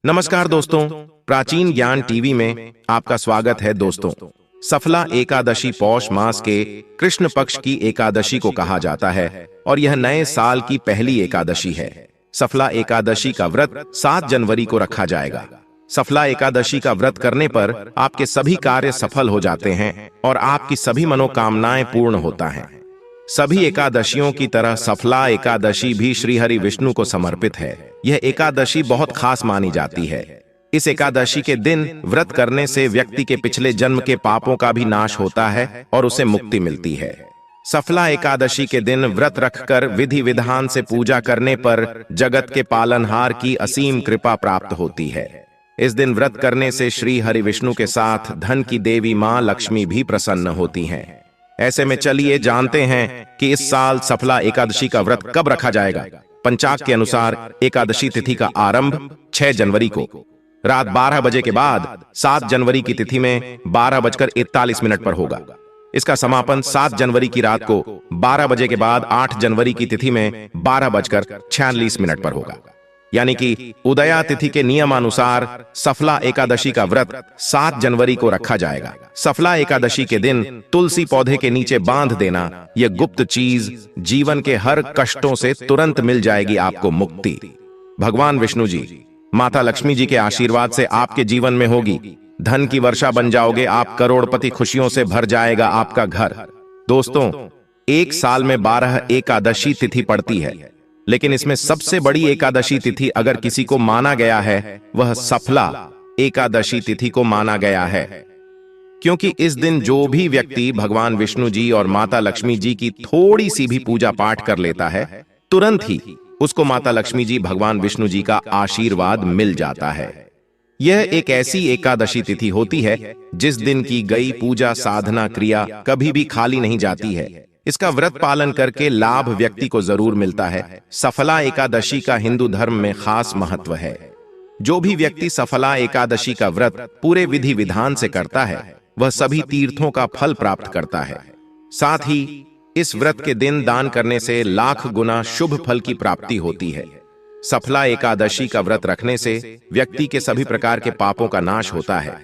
नमस्कार दोस्तों, प्राचीन ज्ञान टीवी में आपका स्वागत है दोस्तों। सफला एकादशी पौष मास के कृष्ण पक्ष की एकादशी को कहा जाता है और यह नए साल की पहली एकादशी है। सफला एकादशी का व्रत 7 जनवरी को रखा जाएगा। सफला एकादशी का व्रत करने पर आपके सभी कार्य सफल हो जाते हैं और आपकी सभी मनोकामनाएं पूर्ण होता है। सभी एकादशियों की तरह सफला एकादशी भी श्री हरि विष्णु को समर्पित है। यह एकादशी बहुत खास मानी जाती है। इस एकादशी के दिन व्रत करने से व्यक्ति के पिछले जन्म के पापों का भी नाश होता है और उसे मुक्ति मिलती है। सफला एकादशी के दिन व्रत रखकर विधि विधान से पूजा करने पर जगत के पालनहार की असीम कृपा प्राप्त होती है। इस दिन व्रत करने से श्री हरि विष्णु के साथ धन की देवी मां लक्ष्मी भी प्रसन्न होती हैं। ऐसे में चलिए जानते हैं कि इस साल सफला एकादशी का व्रत कब रखा जाएगा। पंचांग के अनुसार एकादशी तिथि का आरंभ 6 जनवरी को रात 12 बजे के बाद 7 जनवरी की तिथि में 12:41 पर होगा। इसका समापन 7 जनवरी की रात को 12 बजे के बाद 8 जनवरी की तिथि में 12:46 पर होगा। यानी कि उदया तिथि के नियमानुसार सफला एकादशी का व्रत 7 जनवरी को रखा जाएगा। सफला एकादशी के दिन तुलसी पौधे के नीचे बांध देना यह गुप्त चीज जीवन के हर कष्टों से तुरंत मिल जाएगी आपको मुक्ति। भगवान विष्णु जी, माता लक्ष्मी जी के आशीर्वाद से आपके जीवन में होगी धन की वर्षा बन जाओगे आप, करोड़पति खुशियों से भर जाएगा आपका घर। दोस्तों, एक साल में 12 एकादशी तिथि पड़ती है, लेकिन इसमें सबसे बड़ी एकादशी तिथि अगर किसी को माना गया है वह सफला एकादशी तिथि को माना गया है, क्योंकि इस दिन जो भी व्यक्ति भगवान विष्णु जी और माता लक्ष्मी जी की थोड़ी सी भी पूजा पाठ कर लेता है, तुरंत ही उसको माता लक्ष्मी जी भगवान विष्णु जी का आशीर्वाद मिल जाता है। यह एक ऐसी एकादशी तिथि होती है जिस दिन की गई पूजा साधना क्रिया कभी भी खाली नहीं जाती है। इसका व्रत पालन करके लाभ व्यक्ति को जरूर मिलता है। सफला एकादशी का हिंदू धर्म में खास महत्व है। जो भी व्यक्ति सफला एकादशी का व्रत पूरे विधि विधान से करता है वह सभी तीर्थों का फल प्राप्त करता है। साथ ही इस व्रत के दिन दान करने से लाख गुना शुभ फल की प्राप्ति होती है। सफला एकादशी का व्रत रखने से व्यक्ति के सभी प्रकार के पापों का नाश होता है।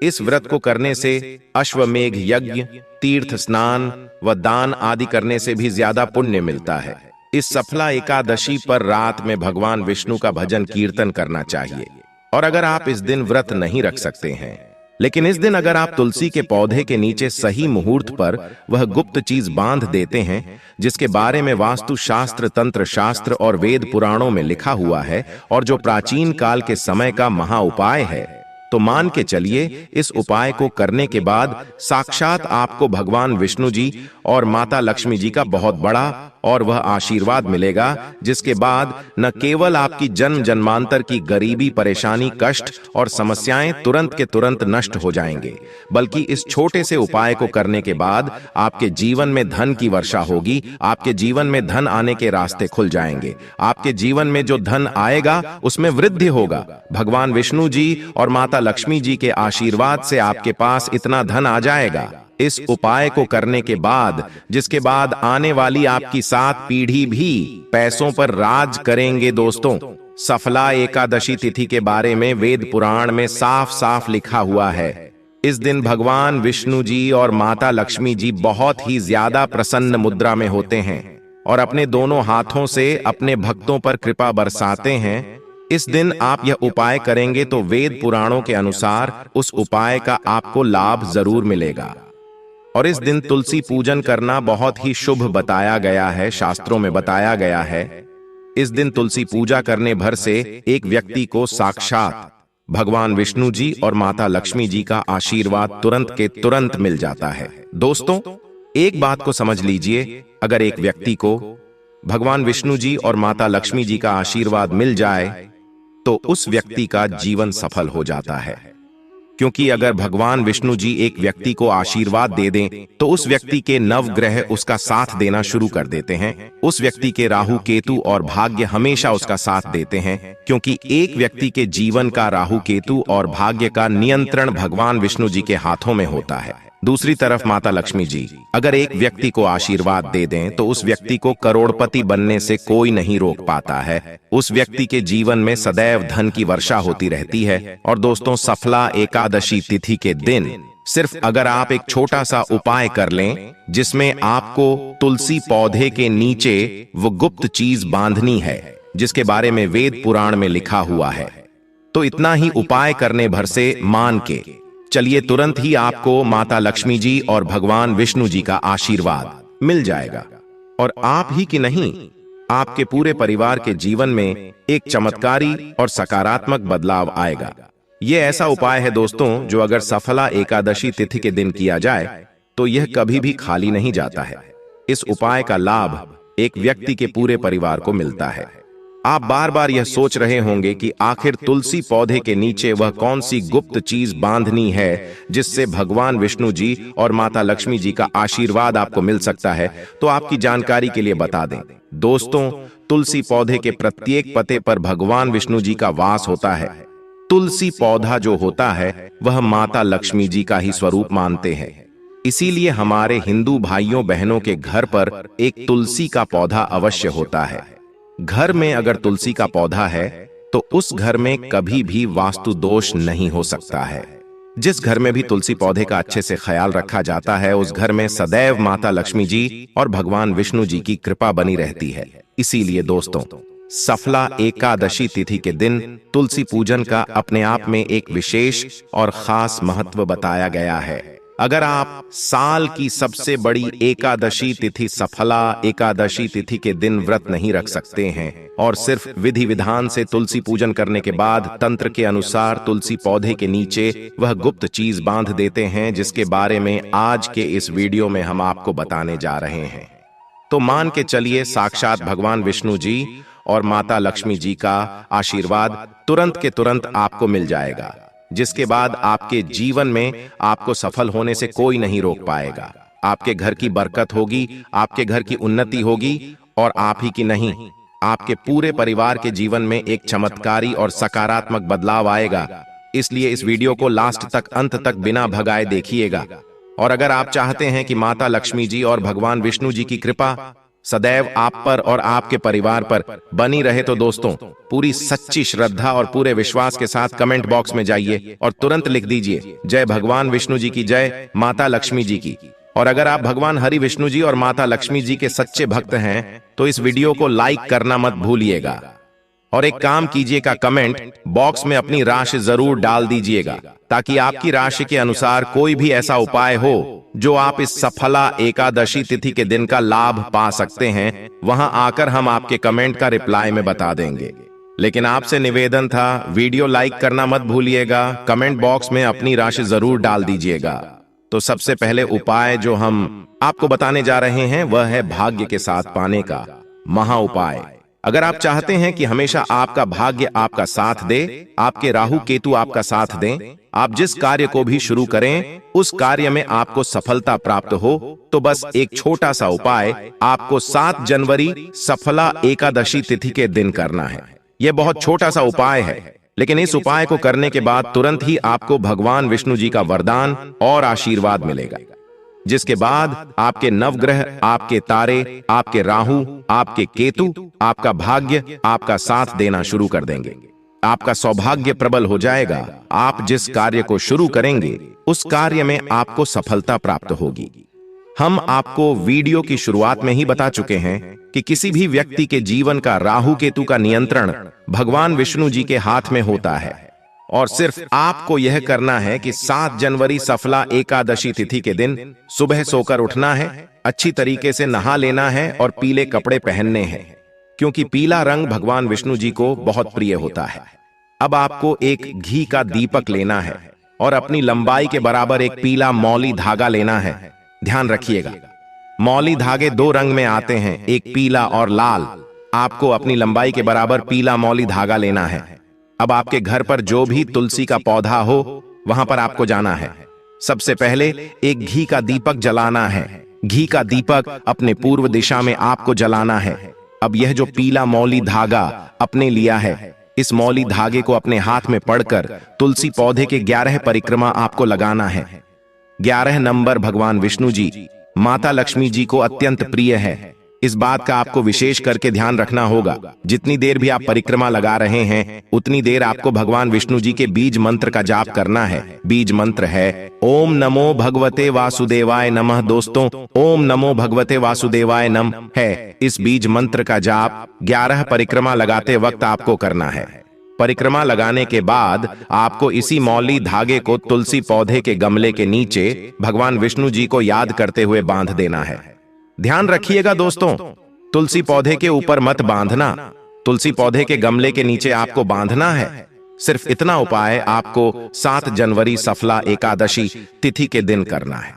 इस व्रत को करने से अश्वमेघ यज्ञ, तीर्थ स्नान व दान आदि करने से भी ज्यादा पुण्य मिलता है। इस सफला एकादशी पर रात में भगवान विष्णु का भजन कीर्तन करना चाहिए। और अगर आप इस दिन व्रत नहीं रख सकते हैं, लेकिन इस दिन अगर आप तुलसी के पौधे के नीचे सही मुहूर्त पर वह गुप्त चीज बांध देते हैं जिसके बारे में वास्तु शास्त्र, तंत्र शास्त्र और वेद पुराणों में लिखा हुआ है और जो प्राचीन काल के समय का महा उपाय है, तो मान के चलिए इस उपाय को करने के बाद साक्षात आपको भगवान विष्णु जी और माता लक्ष्मी जी का बहुत बड़ा और वह आशीर्वाद मिलेगा, जिसके बाद न केवल आपकी जन्म जन्मांतर की गरीबी, परेशानी, कष्ट और समस्याएं तुरंत के तुरंत नष्ट हो जाएंगे, बल्कि इस छोटे से उपाय को करने के बाद आपके जीवन में धन की वर्षा होगी। आपके जीवन में धन आने के रास्ते खुल जाएंगे। आपके जीवन में जो धन आएगा उसमें वृद्धि होगा। भगवान विष्णु जी और माता लक्ष्मी जी के आशीर्वाद से आपके पास इतना धन आ जाएगा इस उपाय को करने के बाद, जिसके बाद आने वाली आपकी 7 पीढ़ी भी पैसों पर राज करेंगे। दोस्तों, सफला एकादशी तिथि के बारे में वेद पुराण में साफ साफ लिखा हुआ है। इस दिन भगवान विष्णु जी और माता लक्ष्मी जी बहुत ही ज्यादा प्रसन्न मुद्रा में होते हैं और अपने दोनों हाथों से अपने भक्तों पर कृपा बरसाते हैं। इस दिन आप यह उपाय करेंगे तो वेद पुराणों के अनुसार उस उपाय का आपको लाभ जरूर मिलेगा। और इस दिन तुलसी पूजन करना बहुत ही शुभ बताया गया है, शास्त्रों में बताया गया है। इस दिन तुलसी पूजा करने भर से एक व्यक्ति को साक्षात भगवान विष्णु जी और माता लक्ष्मी जी का आशीर्वाद तुरंत के तुरंत मिल जाता है। दोस्तों, एक बात को समझ लीजिए, अगर एक व्यक्ति को भगवान विष्णु जी और माता लक्ष्मी जी का आशीर्वाद मिल जाए तो उस व्यक्ति का जीवन सफल हो जाता है। क्योंकि अगर भगवान विष्णु जी एक व्यक्ति को आशीर्वाद दे दें तो उस व्यक्ति के नवग्रह उसका साथ देना शुरू कर देते हैं। उस व्यक्ति के राहु, केतु और भाग्य हमेशा उसका साथ देते हैं, क्योंकि एक व्यक्ति के जीवन का राहु, केतु और भाग्य का नियंत्रण भगवान विष्णु जी के हाथों में होता है। दूसरी तरफ माता लक्ष्मी जी अगर एक व्यक्ति को आशीर्वाद दे दें तो उस व्यक्ति को करोड़पति बनने से कोई नहीं रोक पाता है। उस व्यक्ति के जीवन में सदैव धन की वर्षा होती रहती है। और दोस्तों, सफला एकादशी तिथि के दिन सिर्फ अगर आप एक छोटा सा उपाय कर लें, जिसमें आपको तुलसी पौधे के नीचे वो गुप्त चीज बांधनी है जिसके बारे में वेद पुराण में लिखा हुआ है, तो इतना ही उपाय करने भर से मान के चलिए, तुरंत ही आपको माता लक्ष्मी जी और भगवान विष्णु जी का आशीर्वाद मिल जाएगा। और आप ही की नहीं, आपके पूरे परिवार के जीवन में एक चमत्कारी और सकारात्मक बदलाव आएगा। यह ऐसा उपाय है दोस्तों, जो अगर सफला एकादशी तिथि के दिन किया जाए तो यह कभी भी खाली नहीं जाता है। इस उपाय का लाभ एक व्यक्ति के पूरे परिवार को मिलता है। आप बार बार यह सोच रहे होंगे कि आखिर तुलसी पौधे के नीचे वह कौन सी गुप्त चीज बांधनी है जिससे भगवान विष्णु जी और माता लक्ष्मी जी का आशीर्वाद आपको मिल सकता है। तो आपकी जानकारी के लिए बता दें दोस्तों, तुलसी पौधे के प्रत्येक पत्ते पर भगवान विष्णु जी का वास होता है। तुलसी पौधा जो होता है वह माता लक्ष्मी जी का ही स्वरूप मानते हैं। इसीलिए हमारे हिंदू भाइयों बहनों के घर पर एक तुलसी का पौधा अवश्य होता है। घर में अगर तुलसी का पौधा है तो उस घर में कभी भी वास्तु दोष नहीं हो सकता है। जिस घर में भी तुलसी पौधे का अच्छे से ख्याल रखा जाता है, उस घर में सदैव माता लक्ष्मी जी और भगवान विष्णु जी की कृपा बनी रहती है। इसीलिए दोस्तों, सफला एकादशी तिथि के दिन तुलसी पूजन का अपने आप में एक विशेष और खास महत्व बताया गया है। अगर आप साल की सबसे बड़ी एकादशी तिथि सफला एकादशी तिथि के दिन व्रत नहीं रख सकते हैं और सिर्फ विधि विधान से तुलसी पूजन करने के बाद तंत्र के अनुसार तुलसी पौधे के नीचे वह गुप्त चीज बांध देते हैं, जिसके बारे में आज के इस वीडियो में हम आपको बताने जा रहे हैं, तो मान के चलिए साक्षात भगवान विष्णु जी और माता लक्ष्मी जी का आशीर्वाद तुरंत के तुरंत आपको मिल जाएगा, जिसके बाद आपके जीवन में आपको सफल होने से कोई नहीं रोक पाएगा। आपके घर की बरकत होगी, आपके घर की उन्नति होगी और आप ही की नहीं, आपके पूरे परिवार के जीवन में एक चमत्कारी और सकारात्मक बदलाव आएगा। इसलिए इस वीडियो को लास्ट तक, अंत तक बिना भगाए देखिएगा। और अगर आप चाहते हैं कि माता लक्ष्मी जी और भगवान विष्णु जी की कृपा सदैव आप पर और आपके परिवार पर बनी रहे, तो दोस्तों, पूरी सच्ची श्रद्धा और पूरे विश्वास के साथ कमेंट बॉक्स में जाइए और तुरंत लिख दीजिए जय भगवान विष्णु जी की, जय माता लक्ष्मी जी की। और अगर आप भगवान हरि विष्णु जी और माता लक्ष्मी जी के सच्चे भक्त हैं तो इस वीडियो को लाइक करना मत भूलिएगा। और एक काम कीजिएगा, कमेंट बॉक्स में अपनी राशि जरूर डाल दीजिएगा, ताकि आपकी राशि के अनुसार कोई भी ऐसा उपाय हो जो आप इस सफला एकादशी तिथि के दिन का लाभ पा सकते हैं, वहां आकर हम आपके कमेंट का रिप्लाई में बता देंगे। लेकिन आपसे निवेदन था, वीडियो लाइक करना मत भूलिएगा, कमेंट बॉक्स में अपनी राशि जरूर डाल दीजिएगा। तो सबसे पहले उपाय जो हम आपको बताने जा रहे हैं वह है भाग्य के साथ पाने का महा उपाय। अगर आप चाहते हैं कि हमेशा आपका भाग्य आपका साथ दे, आपके राहु केतु आपका साथ दें, आप जिस कार्य को भी शुरू करें उस कार्य में आपको सफलता प्राप्त हो, तो बस एक छोटा सा उपाय आपको 7 जनवरी सफला एकादशी तिथि के दिन करना है। यह बहुत छोटा सा उपाय है, लेकिन इस उपाय को करने के बाद तुरंत ही आपको भगवान विष्णु जी का वरदान और आशीर्वाद मिलेगा, जिसके बाद आपके नवग्रह, आपके तारे, आपके राहु, आपके केतु, आपका भाग्य आपका साथ देना शुरू कर देंगे। आपका सौभाग्य प्रबल हो जाएगा। आप जिस कार्य को शुरू करेंगे उस कार्य में आपको सफलता प्राप्त होगी। हम आपको वीडियो की शुरुआत में ही बता चुके हैं कि किसी भी व्यक्ति के जीवन का राहु केतु का नियंत्रण भगवान विष्णु जी के हाथ में होता है, और सिर्फ आपको यह करना है कि 7 जनवरी सफला एकादशी तिथि के दिन सुबह सोकर उठना है, अच्छी तरीके से नहा लेना है और पीले कपड़े पहनने हैं, क्योंकि पीला रंग भगवान विष्णु जी को बहुत प्रिय होता है। अब आपको एक घी का दीपक लेना है और अपनी लंबाई के बराबर एक पीला मौली धागा लेना है। ध्यान रखिएगा, मौली धागे 2 रंग में आते हैं, एक पीला और लाल। आपको अपनी लंबाई के बराबर पीला मौली धागा लेना है। अब आपके घर पर जो भी तुलसी का पौधा हो वहां पर आपको जाना है। सबसे पहले एक घी का दीपक जलाना है। घी का दीपक अपने पूर्व दिशा में आपको जलाना है। अब यह जो पीला मौली धागा अपने लिया है, इस मौली धागे को अपने हाथ में पकड़कर तुलसी पौधे के 11 परिक्रमा आपको लगाना है। 11 नंबर भगवान विष्णु जी माता लक्ष्मी जी को अत्यंत प्रिय है। इस बात का आपको विशेष करके ध्यान रखना होगा। जितनी देर भी आप परिक्रमा लगा रहे हैं उतनी देर आपको भगवान विष्णु जी के बीज मंत्र का जाप करना है। बीज मंत्र है ओम नमो भगवते वासुदेवाय नमः। दोस्तों, ओम नमो भगवते वासुदेवाय नमः है। इस बीज मंत्र का जाप 11 परिक्रमा लगाते वक्त आपको करना है। परिक्रमा लगाने के बाद आपको इसी मौली धागे को तुलसी पौधे के गमले के नीचे भगवान विष्णु जी को याद करते हुए बांध देना है। ध्यान रखिएगा दोस्तों, तुलसी पौधे के ऊपर मत बांधना, तुलसी पौधे के गमले के नीचे आपको बांधना है। सिर्फ इतना उपाय आपको 7 जनवरी सफला एकादशी तिथि के दिन करना है।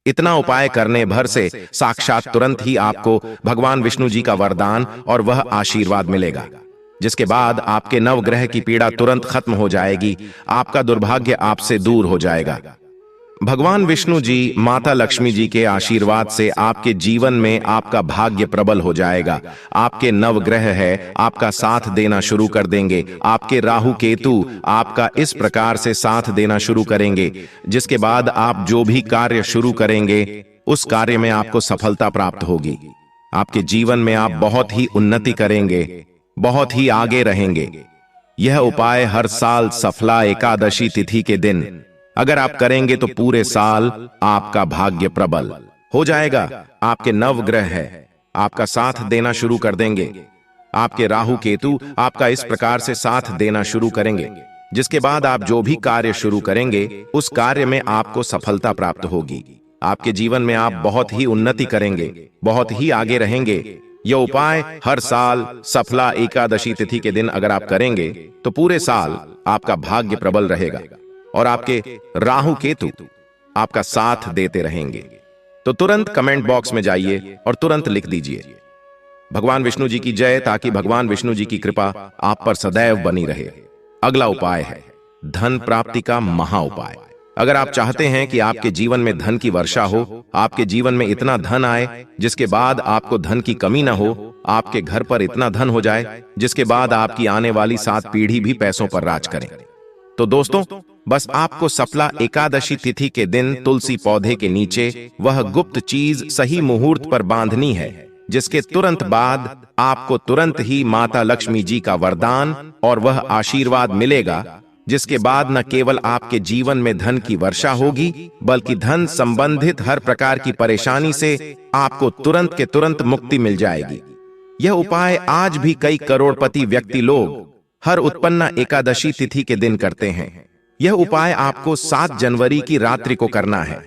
इतना उपाय करने भर से साक्षात तुरंत ही आपको भगवान विष्णु जी का वरदान और वह आशीर्वाद मिलेगा, जिसके बाद आपके नवग्रह की पीड़ा तुरंत खत्म हो जाएगी, आपका दुर्भाग्य आपसे दूर हो जाएगा। भगवान विष्णु जी माता लक्ष्मी जी के आशीर्वाद से आपके जीवन में आपका भाग्य प्रबल हो जाएगा। आपके नवग्रह है आपका साथ देना शुरू कर देंगे। आपके राहु केतु आपका इस प्रकार से साथ देना शुरू करेंगे, जिसके बाद आप जो भी कार्य शुरू करेंगे उस कार्य में आपको सफलता प्राप्त होगी। आपके जीवन में आप बहुत ही उन्नति करेंगे, बहुत ही आगे रहेंगे। यह उपाय हर साल सफला एकादशी तिथि के दिन अगर आप करेंगे तो पूरे साल आपका भाग्य प्रबल हो जाएगा। आपके नवग्रह है आपका साथ देना शुरू कर देंगे। आपके राहु केतु आपका इस प्रकार से साथ देना शुरू करेंगे, जिसके बाद आप जो भी कार्य शुरू करेंगे उस कार्य में आपको सफलता प्राप्त होगी। आपके जीवन में आप बहुत ही उन्नति करेंगे, बहुत ही आगे रहेंगे। यह उपाय हर साल सफला एकादशी तिथि के दिन अगर आप करेंगे तो पूरे साल आपका भाग्य प्रबल रहेगा और आपके राहु केतु आपका साथ देते रहेंगे। तो तुरंत कमेंट बॉक्स में जाइए और तुरंत लिख दीजिए भगवान विष्णु जी की जय, ताकि भगवान विष्णु जी की कृपा आप पर सदैव बनी रहे। अगला उपाय है धन प्राप्ति का महा उपाय। अगर आप चाहते हैं कि आपके जीवन में धन की वर्षा हो, आपके जीवन में इतना धन आए जिसके बाद आपको धन की कमी ना हो, आपके घर पर इतना धन हो जाए जिसके बाद आपकी आने वाली 7 पीढ़ी भी पैसों पर राज करें, तो दोस्तों बस आपको सफला एकादशी तिथि के दिन तुलसी पौधे के नीचे वह गुप्त चीज सही मुहूर्त पर बांधनी है, जिसके तुरंत बाद आपको तुरंत ही माता लक्ष्मी जी का वरदान और वह आशीर्वाद मिलेगा, जिसके बाद न केवल आपके जीवन में धन की वर्षा होगी, बल्कि धन संबंधित हर प्रकार की परेशानी से आपको तुरंत के तुरंत मुक्ति मिल जाएगी। यह उपाय आज भी कई करोड़पति व्यक्ति लोग हर उत्पन्ना एकादशी तिथि के दिन करते हैं। यह उपाय आपको 7 जनवरी की रात्रि को करना है।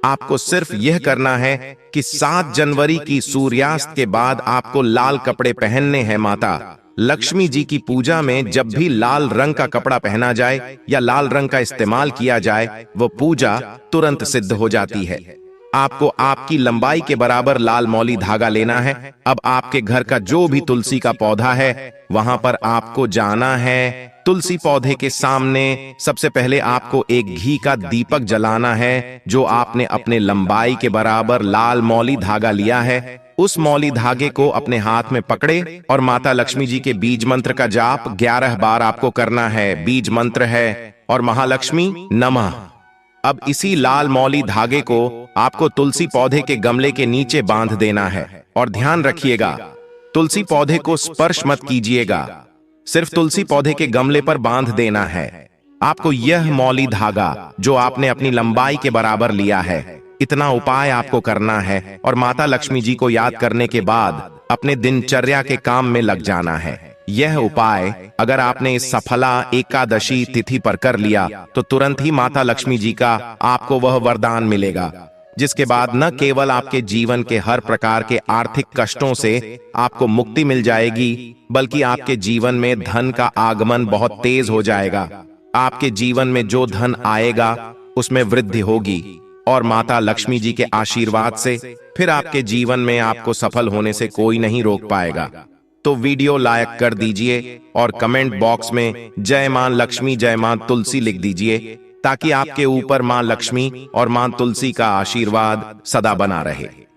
आपको सिर्फ यह करना है कि 7 जनवरी की सूर्यास्त के बाद आपको लाल कपड़े पहनने हैं। माता लक्ष्मी जी की पूजा में जब भी लाल रंग का कपड़ा पहना जाए या लाल रंग का इस्तेमाल किया जाए, वह पूजा तुरंत सिद्ध हो जाती है। आपको आपकी लंबाई के बराबर लाल मौली धागा लेना है। अब आपके घर का जो भी तुलसी का पौधा है वहां पर आपको जाना है। तुलसी पौधे के सामने सबसे पहले आपको एक घी का दीपक जलाना है, जो आपने अपने लंबाई के बराबर लाल मौली धागा लिया है। उस मौली धागे को अपने हाथ में पकड़े और माता लक्ष्मी जी के बीज मंत्र का जाप 11 बार आपको करना है। बीज मंत्र है और महालक्ष्मी नमः। अब इसी लाल मौली धागे को आपको तुलसी पौधे के गमले के नीचे बांध देना है। और ध्यान रखिएगा, तुलसी पौधे को स्पर्श मत कीजिएगा, सिर्फ तुलसी पौधे के गमले पर बांध देना है। आपको यह मौली धागा जो आपने अपनी लंबाई के बराबर लिया है, इतना उपाय आपको करना है और माता लक्ष्मी जी को याद करने के बाद अपने दिनचर्या के काम में लग जाना है। यह उपाय अगर आपने इस सफला एकादशी तिथि पर कर लिया तो तुरंत ही माता लक्ष्मी जी का आपको वह वरदान मिलेगा, जिसके बाद न केवल आपके जीवन के हर प्रकार के आर्थिक कष्टों से आपको मुक्ति मिल जाएगी, बल्कि आपके जीवन में धन का आगमन बहुत तेज हो जाएगा। आपके जीवन में जो धन आएगा उसमें वृद्धि होगी और माता लक्ष्मी जी के आशीर्वाद से फिर आपके जीवन में आपको सफल होने से कोई नहीं रोक पाएगा। तो वीडियो लाइक कर दीजिए और कमेंट बॉक्स में जय मां लक्ष्मी जय मां तुलसी लिख दीजिए, ताकि आपके ऊपर मां लक्ष्मी और मां तुलसी का आशीर्वाद सदा बना रहे।